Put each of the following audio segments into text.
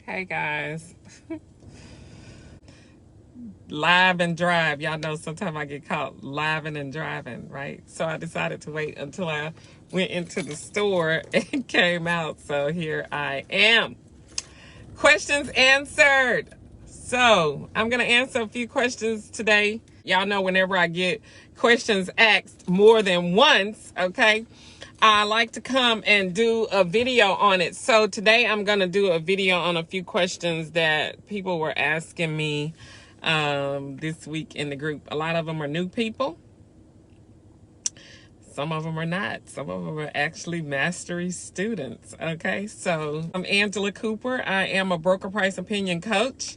Hey guys. Live and drive. Y'all know sometimes I get caught living and driving, right? So I decided to wait until I went into the store and came out. So here I am. Questions answered. So I'm going to answer a few questions today. Y'all know whenever I get questions asked more than once, okay, I like to come and do a video on it. So today I'm going to do a video on a few questions that people were asking me this week in the group. A lot of them are new people. Some of them are not. Some of them are actually mastery students. Okay, so I'm Angela Cooper. I am a broker price opinion coach.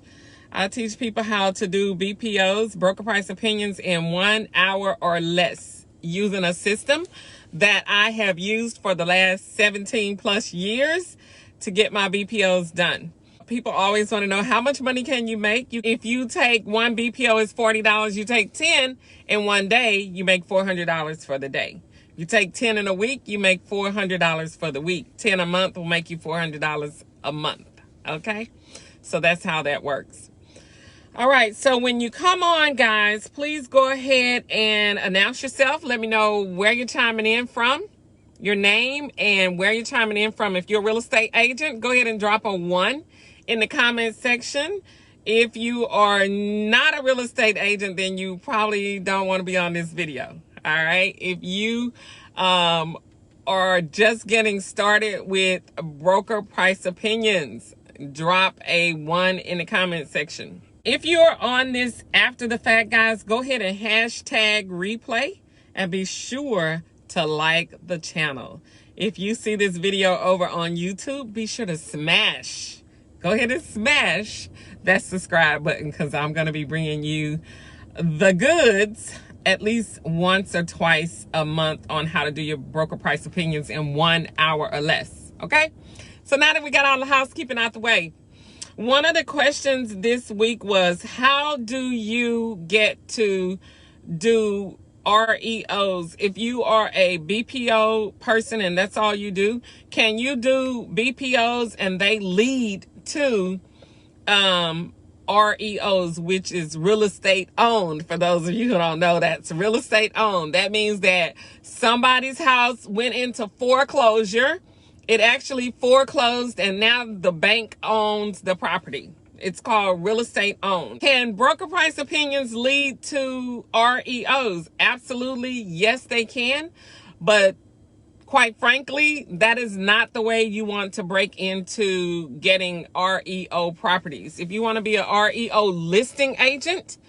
I teach people how to do BPOs, broker price opinions, in 1 hour or less using a system that I have used for the last 17 plus years to get my BPOs done. People always want to know, how much money can you make? If you take one BPO is $40, you take 10 in one day, you make $400 for the day. You take 10 in a week, you make $400 for the week. 10 a month will make you $400 a month. Okay? So that's how that works. All right, so when you come on, guys, please go ahead and announce yourself. Let me know where you're chiming in from, your name, and where you're chiming in from. If you're a real estate agent, go ahead and drop a 1 in the comment section. If you are not a real estate agent, then you probably don't want to be on this video. All right, if you are just getting started with broker price opinions, drop a 1 in the comment section. If you're on this after the fact, guys, go ahead and hashtag replay and be sure to like the channel. If you see this video over on YouTube, be sure to go ahead and smash that subscribe button, because I'm going to be bringing you the goods at least once or twice a month on how to do your broker price opinions in 1 hour or less. Okay? So now that we got all the housekeeping out the way, one of the questions this week was, how do you get to do REOs? If you are a BPO person and that's all you do, can you do BPOs and they lead to REOs, which is real estate owned? For those of you who don't know, that's real estate owned. That means that somebody's house went into foreclosure. It actually foreclosed and now the bank owns the property. It's called real estate owned. Can broker price opinions lead to REOs? Absolutely, yes, they can. But quite frankly, that is not the way you want to break into getting REO properties. If you want to be a REO listing agent,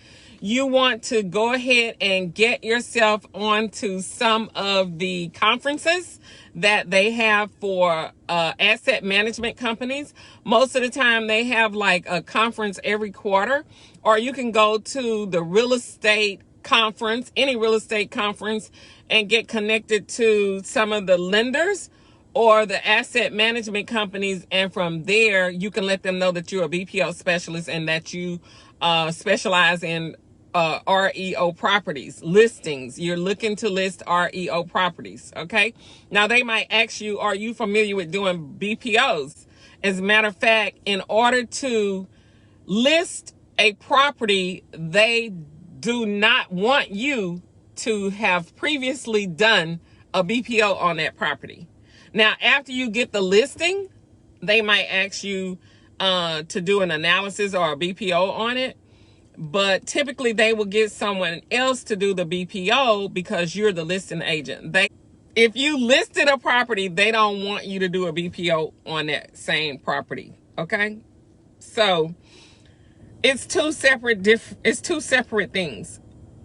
you want to go ahead and get yourself onto some of the conferences that they have for asset management companies. Most of the time they have like a conference every quarter, or you can go to the real estate conference, any real estate conference, and get connected to some of the lenders or the asset management companies. And from there, you can let them know that you're a BPO specialist and that you specialize in REO properties, listings. You're looking to list REO properties, okay? Now, they might ask you, are you familiar with doing BPOs? As a matter of fact, in order to list a property, they do not want you to have previously done a BPO on that property. Now, after you get the listing, they might ask you to do an analysis or a BPO on it. But typically they will get someone else to do the BPO because you're the listing agent. If you listed a property, they don't want you to do a BPO on that same property. Okay? So it's two separate things.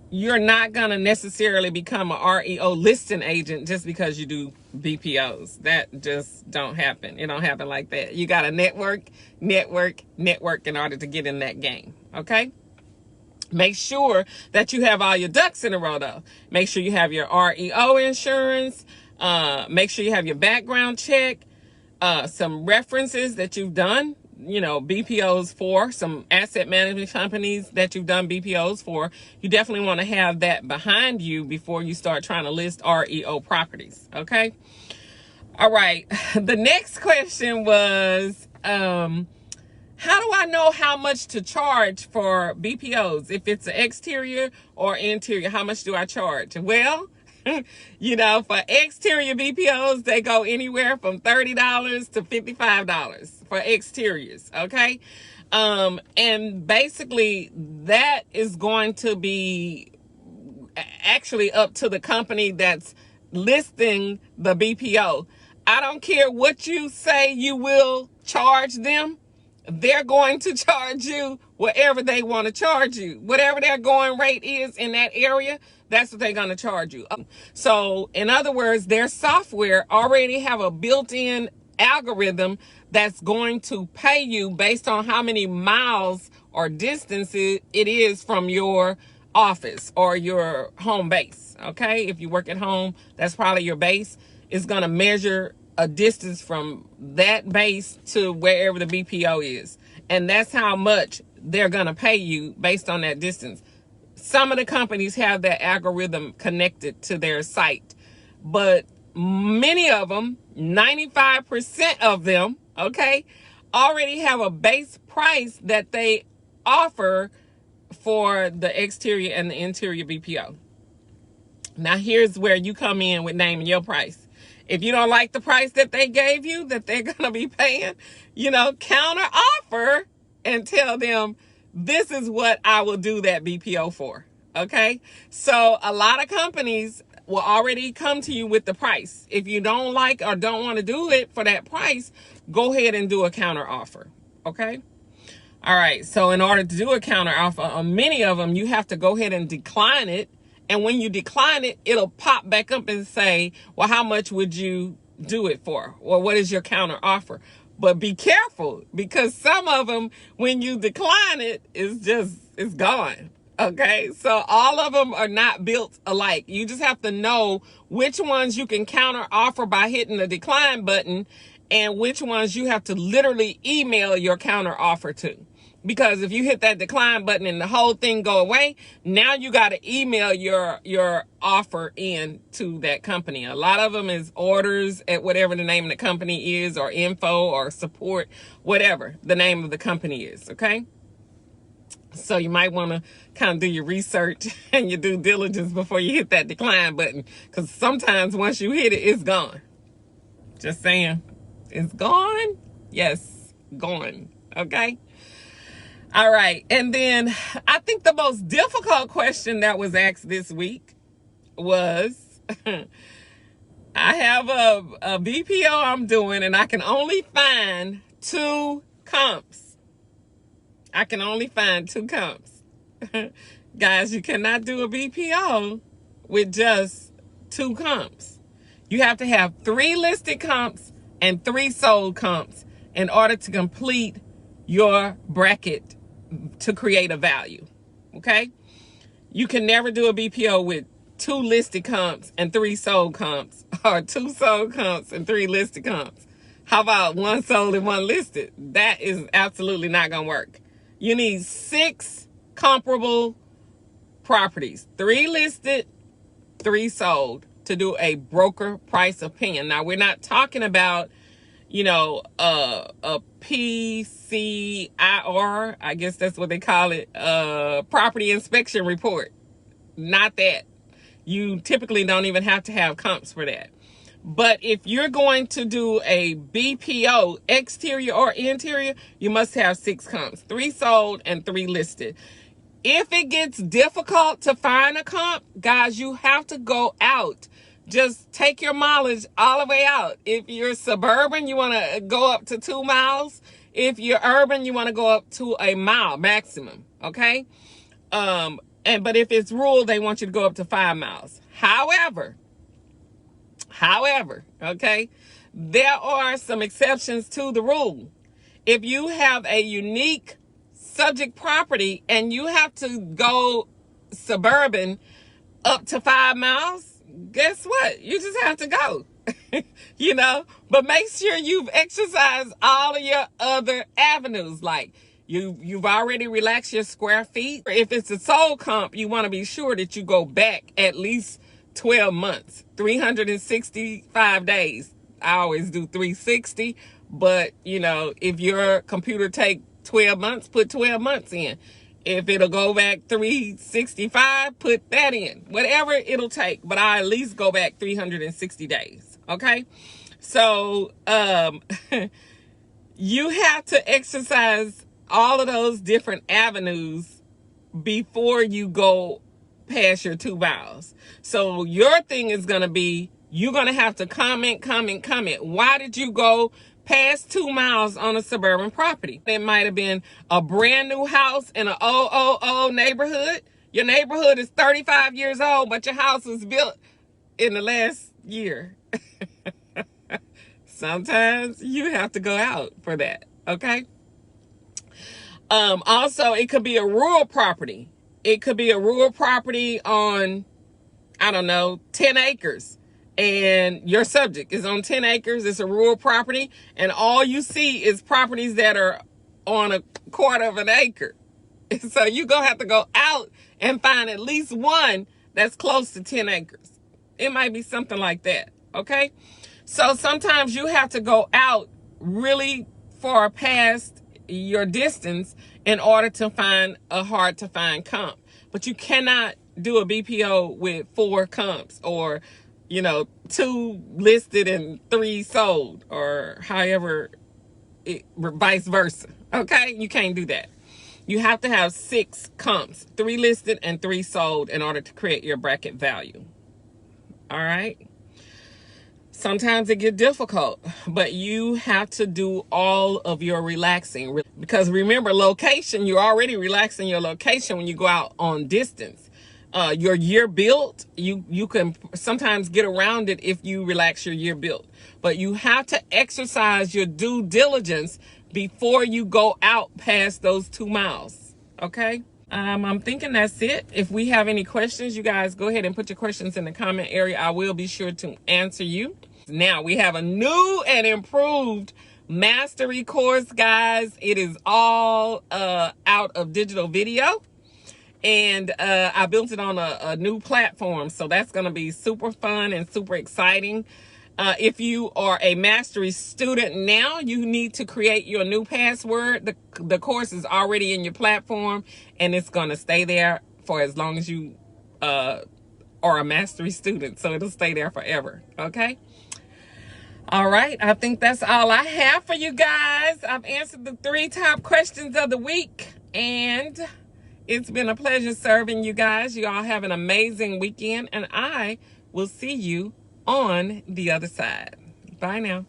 You're not going to necessarily become a REO listing agent just because you do BPOs. That just don't happen. It don't happen like that. You got to network in order to get in that game. Okay? Make sure that you have all your ducks in a row, though. Make sure you have your REO insurance. Make sure you have your background check, some references that you've done, BPOs for, some asset management companies that you've done BPOs for. You definitely want to have that behind you before you start trying to list REO properties, okay? All right. The next question was, How do I know how much to charge for BPOs? If it's an exterior or interior, how much do I charge? Well, for exterior BPOs, they go anywhere from $30 to $55 for exteriors, okay? And basically that is going to be actually up to the company that's listing the BPO. I don't care what you say you will charge them. They're going to charge you whatever they want to charge you. Whatever their going rate is in that area, that's what they're going to charge you. So in other words, their software already have a built-in algorithm that's going to pay you based on how many miles or distance it is from your office or your home base. Okay, if you work at home, that's probably your base. It's going to measure a distance from that base to wherever the BPO is, and that's how much they're going to pay you based on that distance. Some of the companies have that algorithm connected to their site, but many of them, 95% of them, okay, already have a base price that they offer for the exterior and the interior BPO. Now here's where you come in with naming your price. If you don't like the price that they gave you, that they're going to be paying, counter offer and tell them, this is what I will do that BPO for. Okay. So a lot of companies will already come to you with the price. If you don't like or don't want to do it for that price, go ahead and do a counter offer. Okay. All right. So in order to do a counter offer on many of them, you have to go ahead and decline it. And when you decline it, it'll pop back up and say, well, how much would you do it for? Or what is your counter offer? But be careful, because some of them, when you decline it, it's gone. Okay. So all of them are not built alike. You just have to know which ones you can counter offer by hitting the decline button and which ones you have to literally email your counter offer to. Because if you hit that decline button and the whole thing go away, now you got to email your offer in to that company. A lot of them is orders at whatever the name of the company is, or info or support, whatever the name of the company is. Okay. So you might want to kind of do your research and your due diligence before you hit that decline button. Because sometimes once you hit it, it's gone. Just saying. It's gone. Yes, gone. Okay. All right. And then I think the most difficult question that was asked this week was, I have a BPO I'm doing and I can only find 2 comps. I can only find 2 comps. Guys, you cannot do a BPO with just 2 comps. You have to have 3 listed comps and 3 sold comps in order to complete your bracket to create a value. Okay. You can never do a BPO with 2 listed comps and 3 sold comps, or 2 sold comps and 3 listed comps. How about 1 sold and 1 listed? That is absolutely not going to work. You need 6 comparable properties, 3 listed, 3 sold, to do a broker price opinion. Now we're not talking about a PCIR, I guess that's what they call it, property inspection report. Not that. You typically don't even have to have comps for that. But if you're going to do a BPO, exterior or interior, you must have 6 comps, 3 sold and 3 listed. If it gets difficult to find a comp, guys, you have to go out. Just take your mileage all the way out. If you're suburban, you want to go up to 2 miles. If you're urban, you want to go up to 1 mile maximum. Okay. But if it's rural, they want you to go up to 5 miles. However, okay, there are some exceptions to the rule. If you have a unique subject property and you have to go suburban up to 5 miles, guess what? You just have to go, but make sure you've exercised all of your other avenues. Like you've already relaxed your square feet. If it's a sold comp, you want to be sure that you go back at least 12 months, 365 days. I always do 360, but if your computer take 12 months, put 12 months in. If it'll go back 365, put that in. Whatever it'll take, but I at least go back 360 days. Okay? So, you have to exercise all of those different avenues before you go past your 2 miles. So your thing is going to be, you're going to have to comment. Why did you go past 2 miles on a suburban property? It might have been a brand new house in an old neighborhood. Your neighborhood is 35 years old, but your house was built in the last year. Sometimes you have to go out for that, okay? Also, it could be a rural property. It could be a rural property on, I don't know, 10 acres. And your subject is on 10 acres. It's a rural property. And all you see is properties that are on a quarter of an acre. So you're going to have to go out and find at least one that's close to 10 acres. It might be something like that, okay? So sometimes you have to go out really far past your distance in order to find a hard to find comp. But you cannot do a BPO with 4 comps or, 2 listed and 3 sold, or however, vice versa. Okay? You can't do that. You have to have 6 comps, 3 listed and 3 sold in order to create your bracket value. All right? Sometimes it gets difficult, but you have to do all of your relaxing. Because remember, location, you're already relaxing your location when you go out on distance. Your year built, you can sometimes get around it if you relax your year built. But you have to exercise your due diligence before you go out past those 2 miles, okay? I'm thinking that's it. If we have any questions, you guys go ahead and put your questions in the comment area. I will be sure to answer you. Now, we have a new and improved mastery course, guys. It is all out of digital video. And I built it on a new platform. So that's going to be super fun and super exciting. If you are a mastery student now, you need to create your new password. The course is already in your platform, and it's going to stay there for as long as you are a mastery student. So it'll stay there forever. Okay? All right. I think that's all I have for you guys. I've answered the 3 top questions of the week, and it's been a pleasure serving you guys. You all have an amazing weekend, and I will see you on the other side. Bye now.